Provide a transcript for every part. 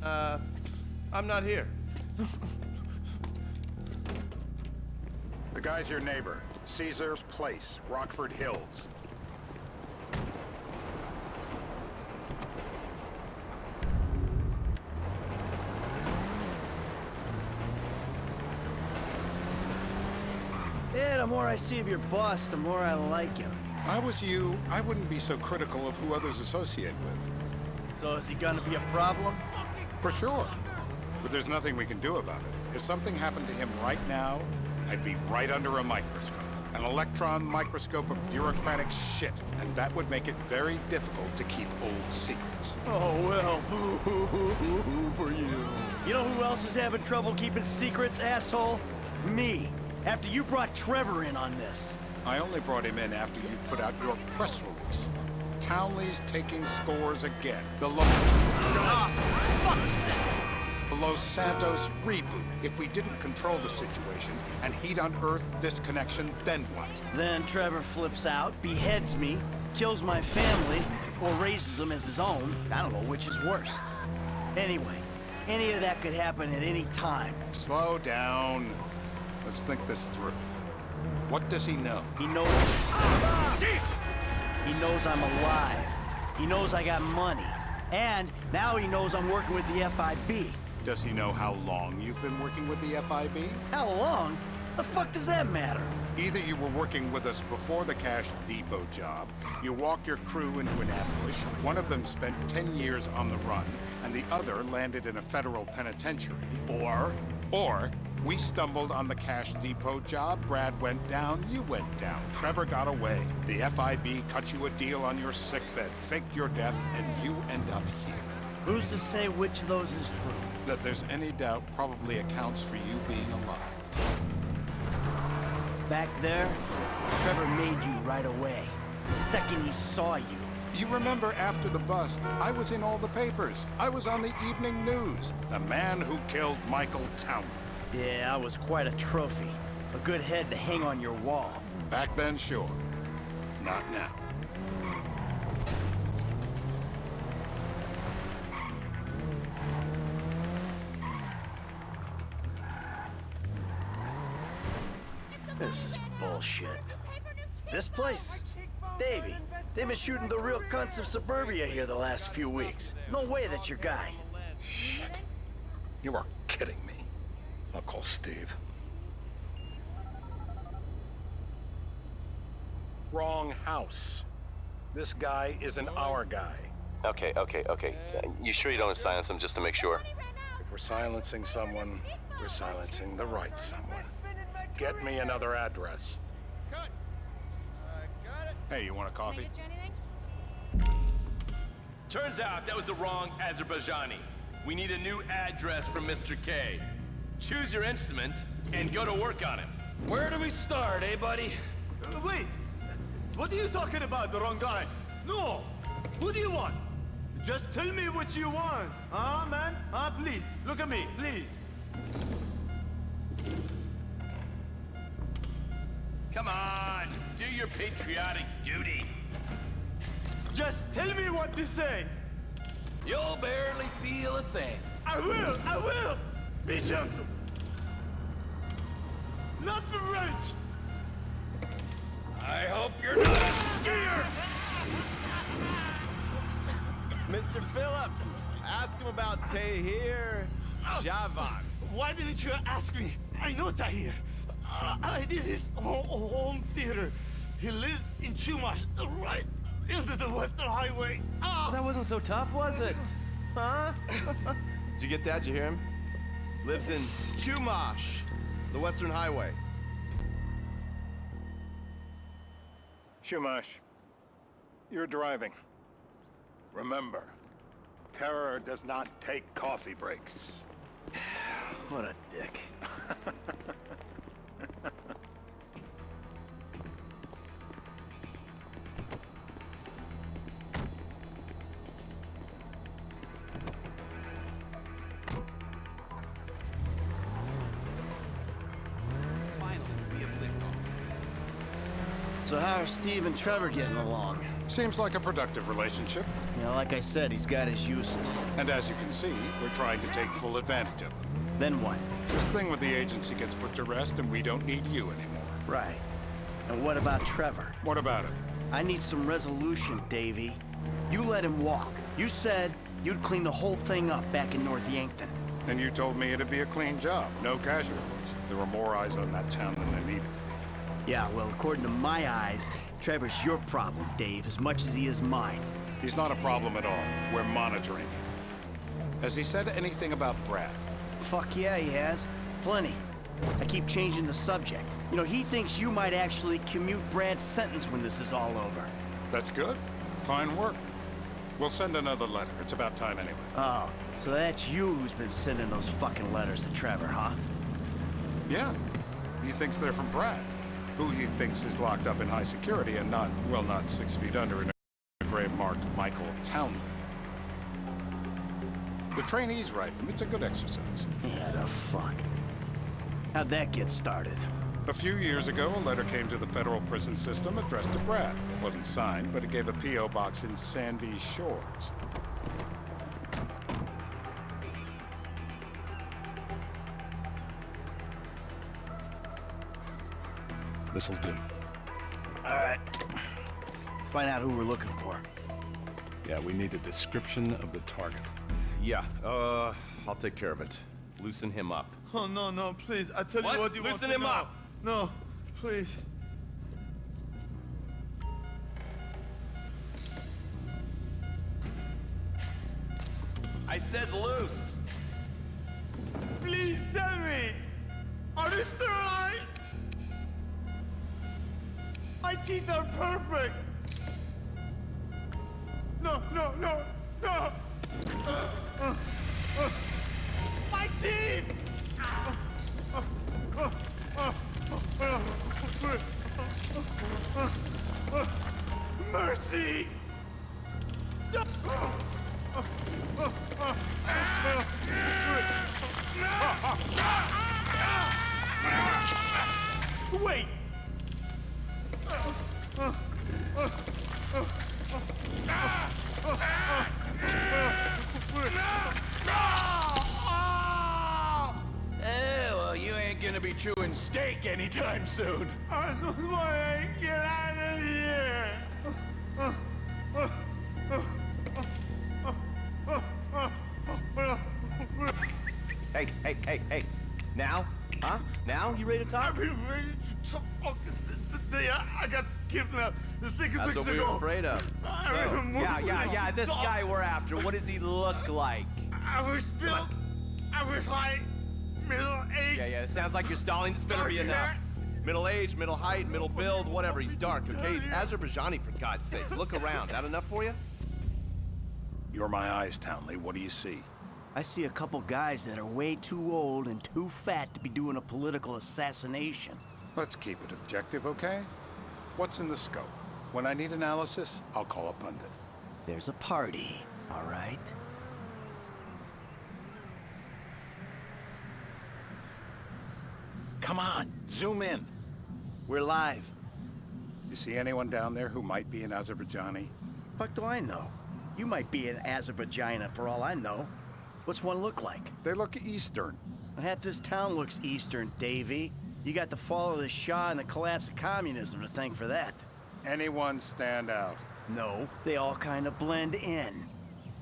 I'm not here. The guy's your neighbor. Caesar's Place, Rockford Hills. Yeah, the more I see of your boss, the more I like him. If I was you, I wouldn't be so critical of who others associate with. So is he gonna be a problem? For sure. But there's nothing we can do about it. If something happened to him right now, I'd be right under a microscope. An electron microscope of bureaucratic shit. And that would make it very difficult to keep old secrets. Oh, well, boo-hoo-hoo-hoo for you. You know who else is having trouble keeping secrets, asshole? Me. After you brought Trevor in on this. I only brought him in after you put out your press release. Townley's taking scores again. The Los Santos reboot. If we didn't control the situation and he'd unearthed this connection, then what? Then Trevor flips out, beheads me, kills my family, or raises them as his own. I don't know which is worse. Anyway, any of that could happen at any time. Slow down. Let's think this through. What does he know? He knows... He knows I'm alive. He knows I got money. And now he knows I'm working with the FIB. Does he know how long you've been working with the FIB? How long? The fuck does that matter? Either you were working with us before the Cash Depot job, you walked your crew into an ambush, one of them spent 10 years on the run, and the other landed in a federal penitentiary. Or we stumbled on the Cash Depot job, Brad went down, you went down. Trevor got away. The FIB cut you a deal on your sickbed, faked your death, and you end up here. Who's to say which of those is true? That there's any doubt probably accounts for you being alive. Back there, Trevor made you right away. The second he saw you. You remember after the bust, I was in all the papers. I was on the evening news. The man who killed Michael Townley. Yeah, I was quite a trophy. A good head to hang on your wall. Back then, sure. Not now. This is bullshit. This place? Davey, they've been shooting the real cunts of suburbia here the last few weeks. No way that's your guy. Shit. You are kidding me. I'll call Steve. Wrong house. This guy isn't our guy. Okay. You sure you don't silence him just to make sure? If we're silencing someone, we're silencing the right someone. Get me another address. Cut. Got it. Hey, you want a coffee? Turns out that was the wrong Azerbaijani. We need a new address from Mr. K. Choose your instrument and go to work on it. Where do we start, eh, buddy? Wait! What are you talking about, the wrong guy? No! Who do you want? Just tell me what you want. Huh, man? Huh, please. Look at me, please. Come on, do your patriotic duty. Just tell me what to say. You'll barely feel a thing. I will! Be gentle. Not the wrench! I hope you're not scared! Mr. Phillips, ask him about Tahir Javan. Why didn't you ask me? I know Tahir. I did his home theater. He lives in Chumash, right into the Western Highway. Well, that wasn't so tough, was it? Huh? Did you get that? Did you hear him? Lives in Chumash, the Western Highway. Shumash, you're driving. Remember, terror does not take coffee breaks. What a dick. So how are Steve and Trevor getting along? Seems like a productive relationship. You know, like I said, he's got his uses. And as you can see, we're trying to take full advantage of him. Then what? This thing with the agency gets put to rest and we don't need you anymore. Right. And what about Trevor? What about him? I need some resolution, Davey. You let him walk. You said you'd clean the whole thing up back in North Yankton. And you told me it'd be a clean job, no casualties. There were more eyes on that town than there needed to be. Yeah, well, according to my eyes, Trevor's your problem, Dave, as much as he is mine. He's not a problem at all. We're monitoring him. Has he said anything about Brad? Fuck yeah, he has. Plenty. I keep changing the subject. You know, he thinks you might actually commute Brad's sentence when this is all over. That's good. Fine work. We'll send another letter. It's about time anyway. Oh, so that's you who's been sending those fucking letters to Trevor, huh? Yeah. He thinks they're from Brad, who he thinks is locked up in high security and not, well, not 6 feet under in a grave marked Michael Townley. The trainees write them. It's a good exercise. Yeah, the fuck. How'd that get started? A few years ago, a letter came to the federal prison system addressed to Brad. It wasn't signed, but it gave a P.O. box in Sandy Shores. This'll do. All right. Find out who we're looking for. Yeah, we need a description of the target. Yeah, I'll take care of it. Loosen him up. Oh, no, no, please. I tell What? you what you Loosen want to him know. up. No, please. I said loose. Please tell me. Are you still alive? My teeth are perfect. No, no, no, no. My teeth! Mercy! Wait! Well, you ain't gonna be chewing steak anytime soon. I just want to get out of here! Hey. Now? Huh? Now? You ready to talk? I've been ready to talk since the day I got kidnapped the 6 That's weeks what we ago. were afraid of. Yeah, this guy we're after, what does he look like? I was built, I was high, middle-aged. Yeah, it sounds like you're stalling. This better be enough. Middle age, middle height, middle build, whatever. He's dark, okay? He's Azerbaijani, for God's sakes. Look around. That enough for you? You're my eyes, Townley. What do you see? I see a couple guys that are way too old and too fat to be doing a political assassination. Let's keep it objective, okay? What's in the scope? When I need analysis, I'll call a pundit. There's a party, all right? Come on, zoom in. We're live. You see anyone down there who might be an Azerbaijani? Fuck do I know? You might be an Azerbaijani for all I know. What's one look like? They look Eastern. Half this town looks Eastern, Davey. You got the fall of the Shah and the collapse of communism to thank for that. Anyone stand out? No, they all kind of blend in.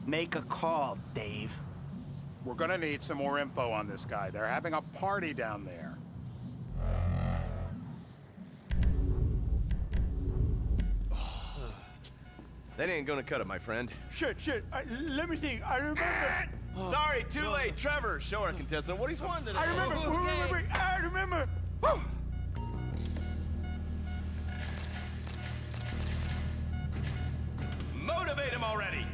Make a call, Dave. We're gonna need some more info on this guy. They're having a party down there. That ain't gonna cut it, my friend. Shit, let me think. I remember. Sorry, too late. Trevor, show our contestant what he's won today. I remember. I remember. Woo! Motivate him already.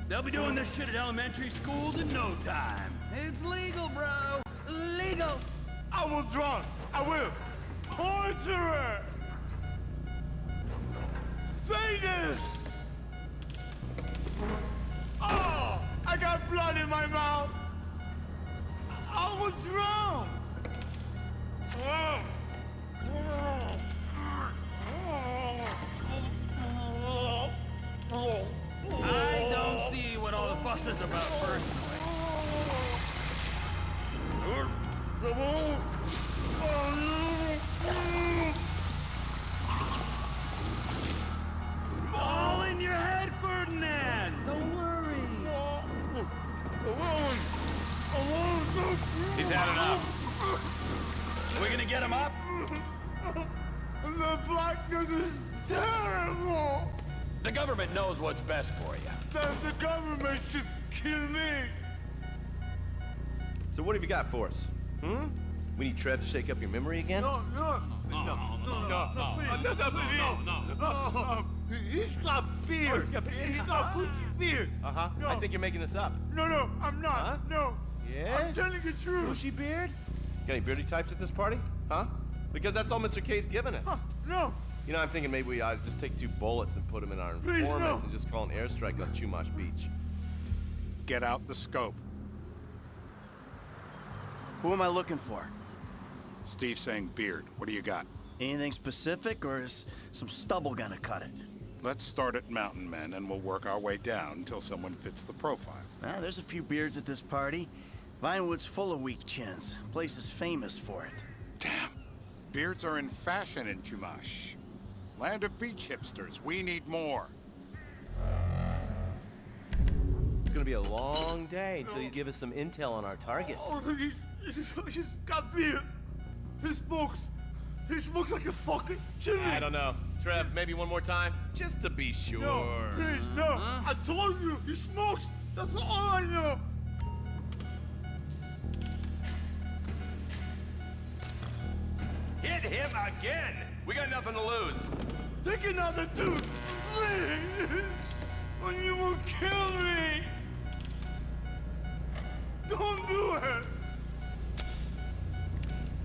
They'll be doing this shit at elementary schools in no time. It's legal, bro. Legal. I was drunk. I will. Torturer. Say this. Oh, I got blood in my mouth. I was drunk. fusses about personally. It's all in your head, Ferdinand! Don't worry. He's had enough. Are we gonna get him up? The blackness is terrible! The government knows what's best for you. The government should kill me! So what have you got for us? We need Trev to shake up your memory again? No, he's got fear. Oh, he's got fear. He's got Bucci fear. Uh-huh. No. I think you're making this up. No, I'm not. Huh? No. Yeah? I'm telling the truth. Bushy beard? Got any beardy types at this party? Huh? Because that's all Mr. K's given us. No. You know, I'm thinking maybe we ought to just take 2 bullets and put them in our Please, informant no. and just call an airstrike on Chumash Beach. Get out the scope. Who am I looking for? Steve's saying beard. What do you got? Anything specific, or is some stubble gonna cut it? Let's start at Mountain Men, and we'll work our way down until someone fits the profile. There's a few beards at this party. Vinewood's full of weak chins. Place is famous for it. Damn. Beards are in fashion in Chumash. Land of beach hipsters. We need more. It's gonna be a long day until you give us some intel on our target. Oh, he's got beer. He smokes like a fucking chimney. I don't know. Trev, maybe one more time? Just to be sure. No, please, no. I told you, he smokes. That's all I know. Hit him again! We got nothing to lose. Take another tooth, please. Or you will kill me. Don't do it.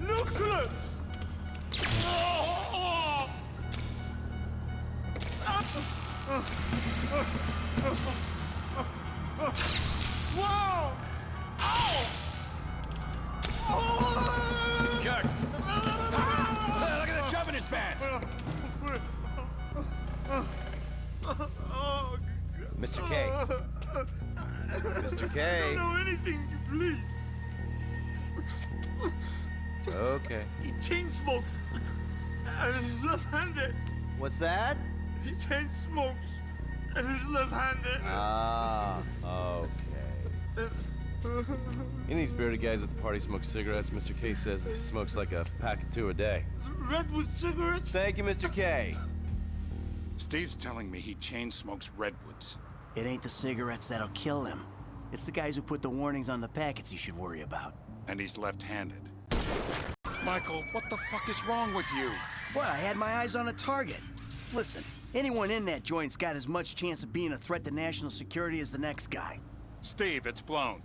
Nicholas. Wow! Ow! He's cooked. Look at the chub in his pants! Mr. K. Mr. I K. don't know anything, please. Okay. He chain smokes. And he's left-handed. What's that? He chain smokes. And he's left-handed. Ah, okay. Any of these bearded guys at the party smoke cigarettes. Mr. K says he smokes like a pack of 2 a day. Redwood cigarettes? Thank you, Mr. K. Steve's telling me he chain smokes redwoods. It ain't the cigarettes that'll kill him. It's the guys who put the warnings on the packets he should worry about. And he's left-handed. Michael, what the fuck is wrong with you? What? I had my eyes on a target. Listen, anyone in that joint's got as much chance of being a threat to national security as the next guy. Steve, it's blown.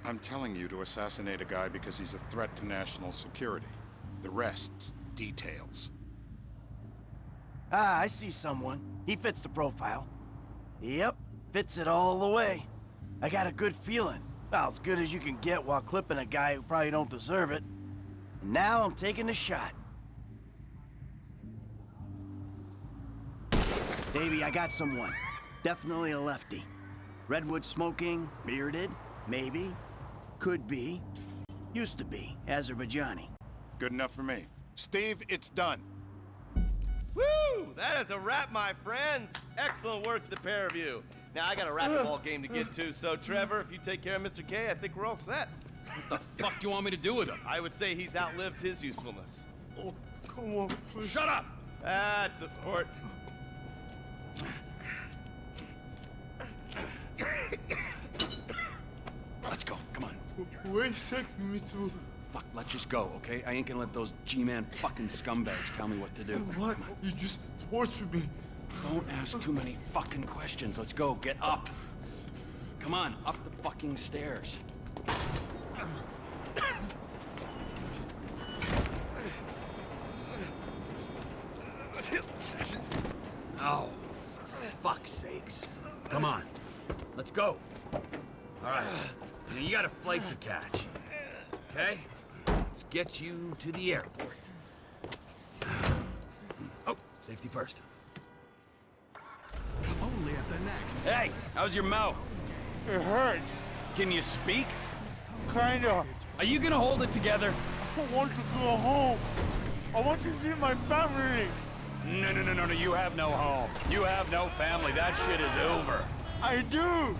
I'm telling you to assassinate a guy because he's a threat to national security. The rest's details. Ah, I see someone. He fits the profile. Yep, fits it all the way. I got a good feeling. Well, as good as you can get while clipping a guy who probably don't deserve it. And now I'm taking the shot. Davey, I got someone. Definitely a lefty. Redwood smoking, bearded, maybe. Could be. Used to be. Azerbaijani. Good enough for me. Steve, it's done. Woo! That is a wrap, my friends. Excellent work, the pair of you. Now, I got a racquetball game to get to, so Trevor, if you take care of Mr. K, I think we're all set. What the fuck do you want me to do with him? I would say he's outlived his usefulness. Oh, come on, please. Shut up! That's a sport. Let's go, come on. Where's taking me to? Fuck, let's just go, okay? I ain't gonna let those G-Man fucking scumbags tell me what to do. What? You just tortured me. Don't ask too many fucking questions. Let's go, get up. Come on, up the fucking stairs. Oh, for fuck's sakes. Come on, let's go. All right, you got a flight to catch. Okay, let's get you to the airport. Oh, safety first. Only at the next. Hey, how's your mouth? It hurts. Can you speak? Kinda. Are you gonna hold it together? I want to go home. I want to see my family. No, you have no home. You have no family. That shit is over. I do.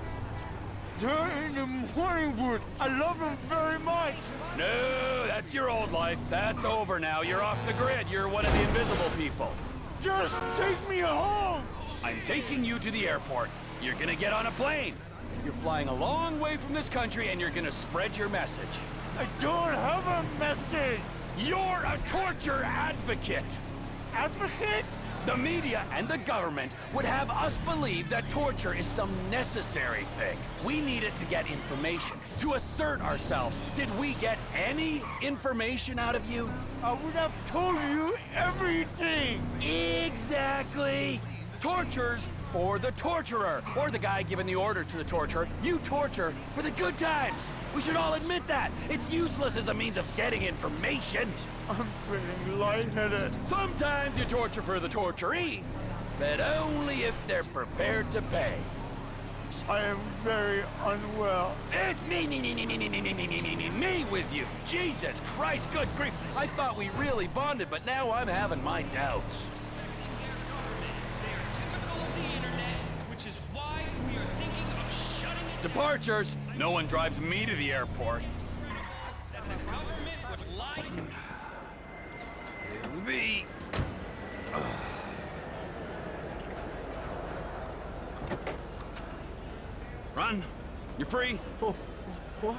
They're in the morning wood. I love them very much. No, that's your old life. That's over now. You're off the grid. You're one of the invisible people. Just take me home. I'm taking you to the airport. You're gonna get on a plane. You're flying a long way from this country and you're gonna spread your message. I don't have a message. You're a torture advocate. Advocate? The media and the government would have us believe that torture is some necessary thing. We need it to get information, to assert ourselves. Did we get any information out of you? I would have told you everything. Exactly. Torture's for the torturer, or the guy giving the order to the torturer. You torture for the good times. We should all admit that. It's useless as a means of getting information. I'm feeling lightheaded. Sometimes you torture for the torturee, but only if they're prepared to pay. I am very unwell. It's me with you. Jesus Christ, good grief. I thought we really bonded, but now I'm having my doubts. Departures. No one drives me to the airport. The government would lie to Here we be. Run. You're free. Oh, what?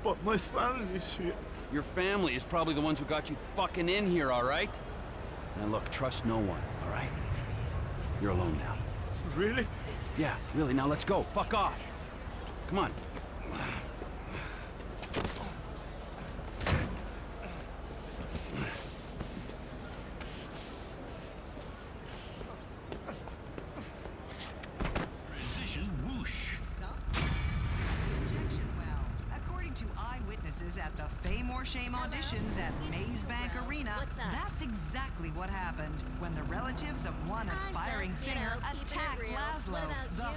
But my family's here. Your family is probably the ones who got you fucking in here, all right? Now look, trust no one, all right? You're alone now. Really? Yeah, really. Now let's go. Fuck off. Come on. transition whoosh. Projection well. According to eyewitnesses at the Fame or Shame auditions at Maze Bank Arena, that's exactly what happened when the relatives of one aspiring singer attacked Laszlo, the